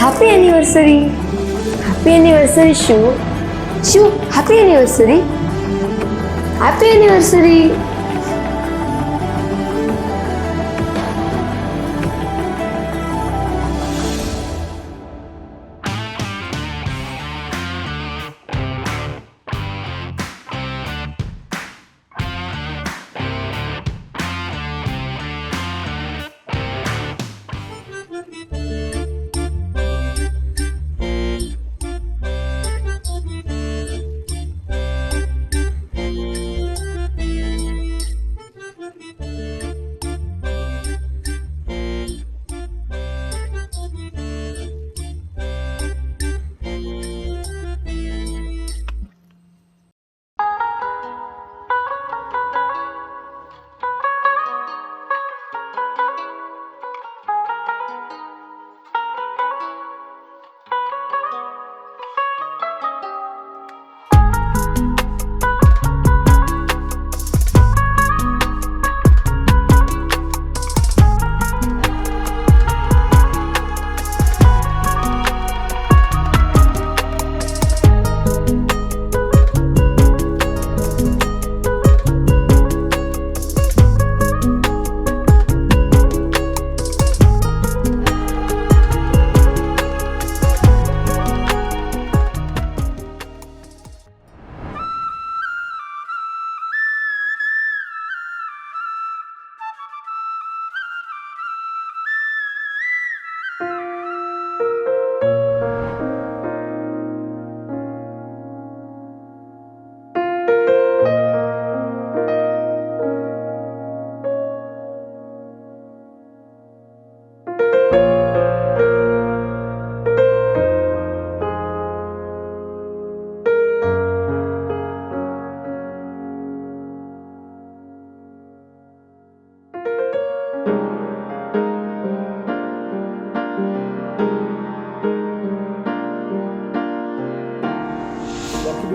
Happy anniversary! Happy anniversary, Shiv. Shiv, happy anniversary! Happy anniversary!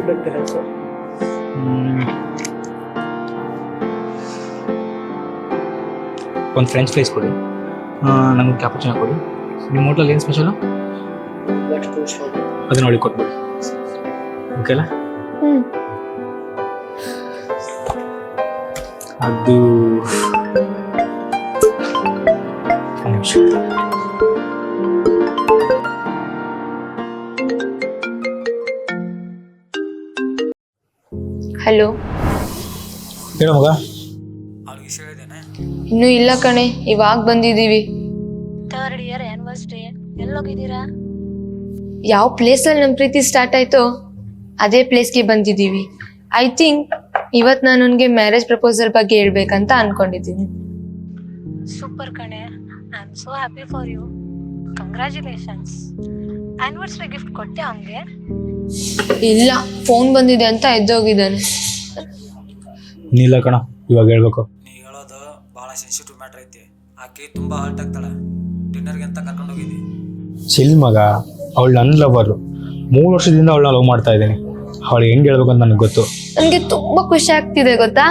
Like the head, sir. ಒಂದು French fries ಕೊಡಿ, ನಮ್ಗೆ cappuccino ಕೊಡಿ. ನಿಮ್ಮ ಹೋಟ್ಲಲ್ಲಿ ಏನು ಸ್ಪೆಷಲು? ಅದನ್ನ ಒಳಗೆ ಕೊಟ್ಬಿಡಿ. ಓಕೆಲ್ಲ? ಅದು ಹಲೋ, ಹೇಳು ಮಗ. ಇನ್ನೂ ಇಲ್ಲ ಕಣೆ, ಇವಾಗ ಬಂದಿದ್ದೀವಿ. ಥರ್ಡ್ ಇಯರ್ ಆನಿವರ್ಸರಿ ಎಲ್ಲೋಗಿದ್ದೀರಾ? ಯಾವ ಪ್ಲೇಸಲ್ಲಿ ನಮ್ಮ ಪ್ರೀತಿ ಸ್ಟಾರ್ಟ್ ಆಯ್ತೋ ಅದೇ ಪ್ಲೇಸ್ಗೆ ಬಂದಿದ್ದೀವಿ. ಐ ಥಿಂಕ್ ಇವತ್ತು ನಾನು ಅವನಿಗೆ ಮ್ಯಾರೇಜ್ ಪ್ರಪೋಸಲ್ ಬಗ್ಗೆ ಹೇಳ್ಬೇಕಂತ ಅನ್ಕೊಂಡಿದ್ದೀನಿ. ಸೂಪರ್ ಕಣೆ, I am so happy for you. Congratulations. Anniversary gift ಕೊಟ್ಟೆ ಅವನಿಗೆ? ಇಲ್ಲ, ಫೋನ್ ಬಂದಿದೆ ಅಂತ ಎದ್ದೋಗಿದ್ದಾನೆ. ಇನ್ನಿಲ್ಲ ಕಣ, ಇವಾಗ ಹೇಳ್ಬೇಕು. ನೀ ಹೇಳೋದು ಭಾಳ ಸೆನ್ಸಿಟಿವ್ ಮ್ಯಾಟ್ರ್ ಐತಿ. ಆಕೆ ತುಂಬ ಹರ್ಟ್ ಆಗ್ತಾಳೆ. ಡಿನ್ನರ್ಗೆ ಅಂತ ಕರ್ಕೊಂಡು ಹೋಗಿದ್ದಿ. ಚಿಲ್ ಮಗ, ಅವಳು ನನ್ನ ಲವರು. 3 ವರ್ಷದಿಂದ ಅವಳನ್ನ ಲವ್ ಮಾಡ್ತಾ ಇದ್ದೀನಿ. ಅವಳು ಹೆಂಗೆ ಹೇಳ್ಬೇಕು ಅಂತ ನನಗೆ ಗೊತ್ತು. ನನಗೆ ತುಂಬಾ ಖುಷಿ ಆಗ್ತಿದೆ ಗೊತ್ತಾ.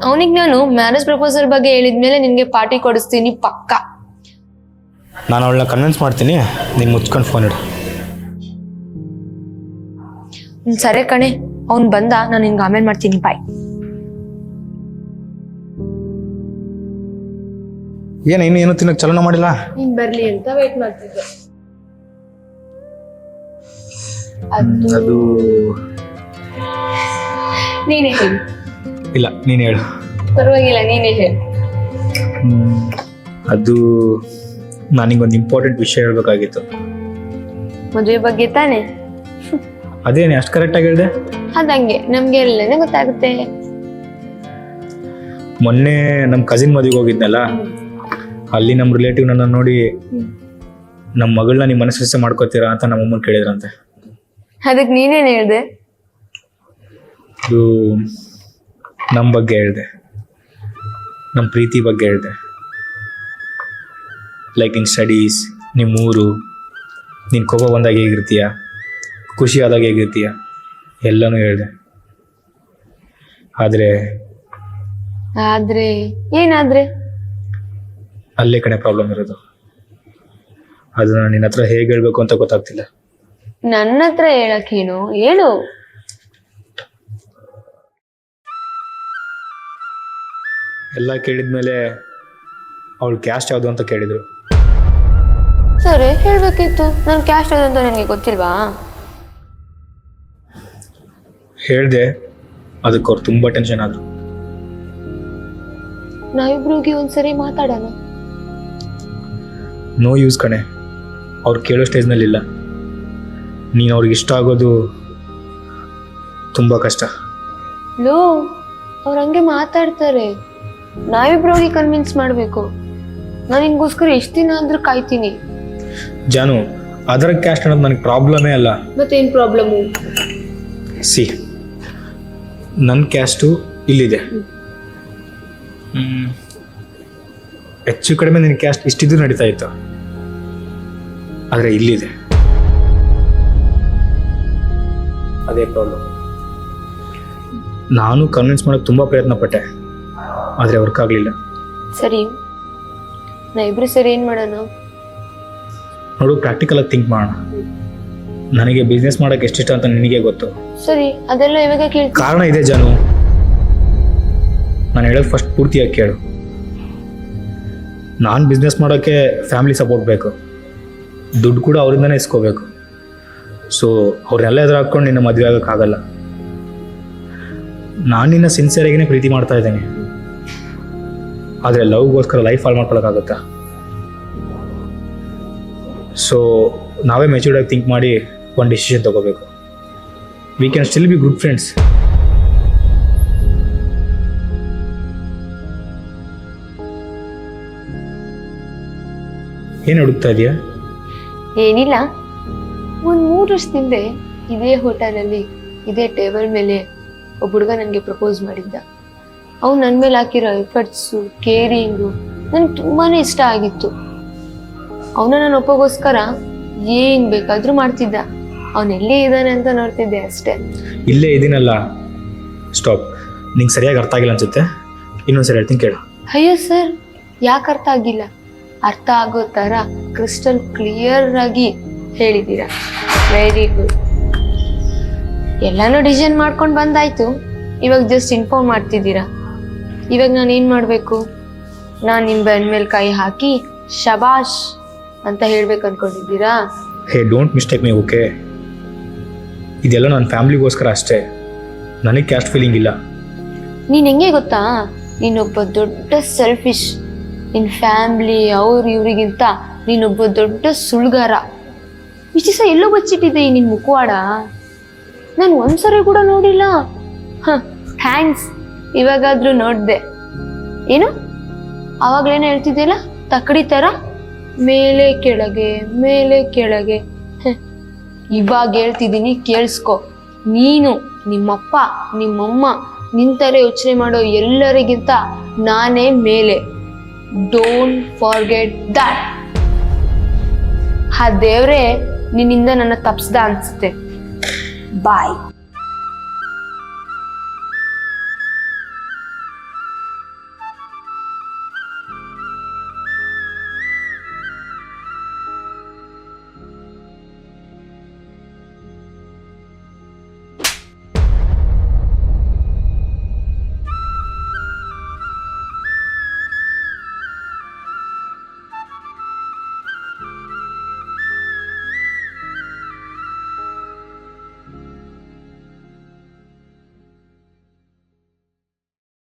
ಅವನಿಗೆ ನಾನು ಮ್ಯಾರೇಜ್ ಪ್ರಪೋಸಲ್ ಬಗ್ಗೆ ಹೇಳಿದ್ಮೇಲೆ ನಿನ್ಗೆ ಪಾರ್ಟಿ ಕೊಡಿಸ್ತೀನಿ ಪಕ್ಕ. ನಾನು ಅವಳನ್ನ ಕನ್ವಿನ್ಸ್ ಮಾಡ್ತೀನಿ, ನೀನು ಮುಚ್ಕೊಂಡು ಫೋನ್ ಇಡು. ಸರಿ ಕಣೆ, ಅವ್ನು ಬಂದ, ನಾನು ನಿನ್ಗೆ ಆಮೇಲೆ ಮಾಡ್ತೀನಿ. ಬಾಯ್. ಏನು ತಿನ್ನಕ್ಕೆ ಚಲನ ಮಾಡಿಲ್ಲ? ನೀನ್ ಬರ್ಲಿ ಅಂತ ವೇಟ್ ಮಾಡ್ತಿದ್ದೆ. ಅದು ನೀನೇ ಹೇಳಿ. ಇಲ್ಲ, ನೀನು ಹೇಳು. ಪರವಾಗಿಲ್ಲ, ನೀನೇ ಹೇಳಿ. ಅದು ನನಗೊಂದು ಇಂಪಾರ್ಟೆಂಟ್ ವಿಷಯ ಹೇಳ್ಬೇಕಾಗಿತ್ತು. ಮದುವೆ ಬಗ್ಗೆ ತಾನೆ? ಅದೇನೆ ಅಷ್ಟು ಕರೆಕ್ಟಾಗಿ ಹೇಳಿದೆ? ಅದಂಗೆ, ನಮ್ಗೆ ಎಲ್ಲನೇ ಗೊತ್ತಾಗುತ್ತೆ. ಮೊನ್ನೆ ನಮ್ಮ ಕಸಿನ್ ಮದುವೆಗೆ ಹೋಗಿದ್ನಲ್ಲ, ಅಲ್ಲಿ ನಮ್ಮ ರಿಲೇಟಿವ್ ನನ್ನ ನೋಡಿ ನಮ್ಮ ಮಗಳನ್ನ ನಿಮ್ಮ ಮನಸ್ಸು ಮಾಡ್ಕೋತೀರಾ ಅಂತ ನಮ್ಮ ಅಮ್ಮನ ಕೇಳಿದ್ರಂತೆ. ಅದಕ್ಕೆ ನೀನೇನು ಹೇಳ್ದೆ? ಇದು ನಮ್ಮ ಬಗ್ಗೆ ಹೇಳಿದೆ. ನಮ್ಮ ಪ್ರೀತಿ ಬಗ್ಗೆ ಹೇಳಿದೆ. ಲೈಕ್ ನಿನ್ನ ಸ್ಟಡೀಸ್, ನಿಮ್ಮೂರು, ನಿನ್ನ ಕೋಪ ಬಂದಾಗ ಹೇಗಿರ್ತೀಯ, ಖುಷಿ ಆದಾಗ ಹೇಗಿರ್ತೀಯ, ಎಲ್ಲನೂ ಹೇಳಿದೆ. ಆದರೆ ಏನಾದ್ರೆ ಅಲ್ಲೇ ಕಡೆ ಪ್ರಾಬ್ಲಮ್ ಇರೋದು. ಅದನ್ನ ನಿನ್ನ ಹತ್ರ ಹೇಗೆ ಹೇಳ್ಬೇಕು ಅಂತ ಗೊತ್ತಾಗ್ತಿಲ್ಲ. ನನ್ನ ಹತ್ರ ಹೇಳಕ್ಕೇನು, ಹೇಳು. ಎಲ್ಲ ಕೇಳಿದ್ಮೇಲೆ ಅವಳು ಕ್ಯಾಸ್ಟ್ ಯಾವುದು ಅಂತ ಕೇಳಿದ್ರು. ಸರಿ, ಹೇಳ್ಬೇಕಿತ್ತು. ನನ್ನ ಕ್ಯಾಸ್ಟ್ ಯಾವುದು ಅಂತ ನನಗೆ ಗೊತ್ತಿಲ್ವಾ? ಹೇಳಿದೆ, ಅದಕ್ಕೆ ಅವ್ರು ತುಂಬ ಟೆನ್ಷನ್ ಆದರು. ನಾವಿಬ್ರಿಗೆ ಒಂದ್ಸರಿ ಮಾತಾಡೋಣ. ನೋ ಯೂಸ್ ಕಣೆ, ಅವ್ರು ಕೇಳೋ ಸ್ಟೇಜ್ನಲ್ಲಿಲ್ಲ. ನೀನು ಅವ್ರಿಗೆ ಇಷ್ಟ ಆಗೋದು ತುಂಬ ಕಷ್ಟ. ಲೋ, ಅವ್ರು ಹಂಗೆ ಮಾತಾಡ್ತಾರೆ. ನಾವಿಬ್ರು ಹೋಗಿ ಕನ್ವಿನ್ಸ್ ಮಾಡಬೇಕು. ನಾನು ನಿನ್ಗೋಸ್ಕರ ಎಷ್ಟು ದಿನ ಆದ್ರೂ ಕಾಯ್ತೀನಿ. ಜಾನು, ಅದರ ಕ್ಯಾಸ್ಟ್ ಅನ್ನೋದು ನನಗೆ ಪ್ರಾಬ್ಲಮೇ ಅಲ್ಲ. ಮತ್ತೇನು ಪ್ರಾಬ್ಲಮ್ಮು? ಸಿ, ನನ್ನ ಕ್ಯಾಸ್ಟು ಇಲ್ಲಿದೆ. ಹೆಚ್ಚು ಕಡಿಮೆ ನಿನ್ನ ಕ್ಯಾಸ್ಟ್ ಇಷ್ಟಿದ್ದು ನಡೀತಾ ಇತ್ತು. ಆದರೆ ಇಲ್ಲಿದೆ, ಅದೇ ಪ್ರಾಬ್ಲಮ್. ನಾನು ಕನ್ವಿನ್ಸ್ ಮಾಡೋಕ್ಕೆ ತುಂಬ ಪ್ರಯತ್ನ ಪಟ್ಟೆ, ಆದರೆ ವರ್ಕ್ ಆಗಲಿಲ್ಲ. ಸರಿ, ನಾ ಇಬ್ರು ಸರಿ ಏನು ಮಾಡೋಣ? ನೋಡು, ಪ್ರಾಕ್ಟಿಕಲಾಗಿ ಥಿಂಕ್ ಮಾಡೋಣ. ನನಗೆ ಬಿಸ್ನೆಸ್ ಮಾಡೋಕ್ಕೆ ಎಷ್ಟಿಷ್ಟ ಅಂತ ನಿನಗೆ ಗೊತ್ತು. ಸರಿ, ಅದೆಲ್ಲ ಇವಾಗ ಕೇಳ್ತೀನಿ. ಕಾರಣ ಇದೆ ಜಾನು, ನಾನು ಹೇಳೋದು ಫಸ್ಟ್ ಪೂರ್ತಿಯಾಗಿ ಕೇಳು. ನಾನು ಬಿಸ್ನೆಸ್ ಮಾಡೋಕ್ಕೆ ಫ್ಯಾಮಿಲಿ ಸಪೋರ್ಟ್ ಬೇಕು, ದುಡ್ಡು ಕೂಡ ಅವರಿಂದನೇ ಇಸ್ಕೋಬೇಕು. ಸೊ ಅವ್ರನ್ನೆಲ್ಲ ಎದುರು ಹಾಕ್ಕೊಂಡು ನಿನ್ನ ಮದುವೆ ಆಗೋಕ್ಕಾಗಲ್ಲ. ನಾನು ನಿನ್ನ ಸಿನ್ಸಿಯರಾಗಿನೇ ಪ್ರೀತಿ ಮಾಡ್ತಾ ಇದ್ದೇನೆ, ಆದರೆ ಲವ್ಗೋಸ್ಕರ ಲೈಫ್ ಹಾಳು ಮಾಡ್ಕೊಳಕ್ಕಾಗುತ್ತಾ? ಸೊ ನಾವೇ ಮೆಚೂರ್ಡಾಗಿ ಥಿಂಕ್ ಮಾಡಿ ಒಂದು ಡಿಸಿಷನ್ ತಗೋಬೇಕು. We can still be good friends. ಏನು ಹುಡುಕ್ತಾ ಇದೆಯಾ? ಏನಿಲ್ಲ, ಒಂದು 3 ವರ್ಷದಿಂದ ಇದೇ ಹೋಟೆಲಲ್ಲಿ ಇದೇ ಟೇಬಲ್ ಮೇಲೆ ಒಬ್ಬ ಹುಡುಗ ನನಗೆ ಪ್ರಪೋಸ್ ಮಾಡಿದ್ದ. ಅವ್ನು ನನ್ನ ಮೇಲೆ ಹಾಕಿರೋ ಎಫರ್ಟ್ಸು, ಕೇರಿಂಗು ನನಗೆ ತುಂಬಾ ಇಷ್ಟ ಆಗಿತ್ತು. ಅವನ ನಾನು ಒಪ್ಪಗೋಸ್ಕರ ಏನು ಬೇಕಾದರೂ ಮಾಡ್ತಿದ್ದ. ಅವನೆಲ್ಲೇ ಇದ್ದಾನೆ ಅಂತ ನೋಡ್ತಿದ್ದೆ ಅಷ್ಟೇ. ಇಲ್ಲೇ ಇದೀನಲ್ಲ. ಸ್ಟಾಪ್, ನಿಂಗೆ ಸರಿಯಾಗಿ ಅರ್ಥ ಆಗಿಲ್ಲ ಅನ್ಸುತ್ತೆ. ಇನ್ನೊಂದ್ಸರಿ ಹೇಳ್ತೀನಿ ಕೇಳು. ಅಯ್ಯೋ ಸರ್, ಯಾಕೆ ಅರ್ಥ ಆಗಿಲ್ಲ? ಅರ್ಥ ಆಗೋ ಥರ ಕ್ರಿಸ್ಟಲ್ ಕ್ಲಿಯರ್ ಆಗಿ ಹೇಳಿದ್ದೀರಾ. Very good. ಎಲ್ಲನೂ ಡಿಸಿಷನ್ ಮಾಡ್ಕೊಂಡು ಬಂದಾಯ್ತು, ಇವಾಗ ಜಸ್ಟ್ ಇನ್ಫಾರ್ಮ್ ಮಾಡ್ತಿದ್ದೀರಾ. ಇವಾಗ ನಾನು ಏನು ಮಾಡಬೇಕು? ನಾನು ನಿಮ್ಮ ಬೆನ್ನ ಮೇಲೆ ಕೈ ಹಾಕಿ ಶಬಾಷ್ ಅಂತ ಹೇಳ್ಬೇಕು ಅನ್ಕೊಂಡಿದ್ದೀರಾ? ಹೇ, ಡೋಂಟ್ ಮಿಸ್ಟೇಕ್ ಮೀ, ಓಕೆ? ಇದೆಲ್ಲ ನನ್ನ ಫ್ಯಾಮ್ಲಿಗೋಸ್ಕರ ಅಷ್ಟೇ, ನನಗೆ ಕ್ಯಾಸ್ಟ್ ಫೀಲಿಂಗ್ ಇಲ್ಲ. ನೀನು ಹೆಂಗೆ ಗೊತ್ತಾ, ನೀನೊಬ್ಬ ದೊಡ್ಡ ಸೆಲ್ಫಿಶ್. ನಿನ್ನ ಫ್ಯಾಮ್ಲಿ ಅವ್ರು ಇವ್ರಿಗಿಂತ ನೀನೊಬ್ಬ ದೊಡ್ಡ ಸುಳ್ಗಾರ. ಇಷ್ಟು ದಿವಸ ಎಲ್ಲೋ ಬಚ್ಚಿಟ್ಟಿದ್ದೆ ಈ ನಿನ್ನ ಮುಖವಾಡ, ನಾನು ಒಂದ್ಸರಿ ಕೂಡ ನೋಡಿಲ್ಲ. ಥ್ಯಾಂಕ್ಸ್, ಇವಾಗಾದ್ರೂ ನೋಡಿದೆ. ಏನು ಆವಾಗಲೇನೋ ಹೇಳ್ತಿದ್ದೆಲ್ಲ ತಕ್ಕಡಿ ಥರ ಮೇಲೆ ಕೆಳಗೆ ಮೇಲೆ ಕೆಳಗೆ. ಇವಾಗ ಹೇಳ್ತಿದ್ದೀನಿ, ಕೇಳಿಸ್ಕೊ. ನೀನು, ನಿಮ್ಮಪ್ಪ, ನಿಮ್ಮಮ್ಮ, ನಿನ್ನ ಥರ ಯೋಚನೆ ಮಾಡೋ ಎಲ್ಲರಿಗಿಂತ ನಾನೇ ಮೇಲೆ. Don't forget that. ಆ ದೇವ್ರೆ ನಿನ್ನಿಂದ ನನ್ನ ತಪ್ಸ್ದ ಅನ್ಸುತ್ತೆ. ಬಾಯ್.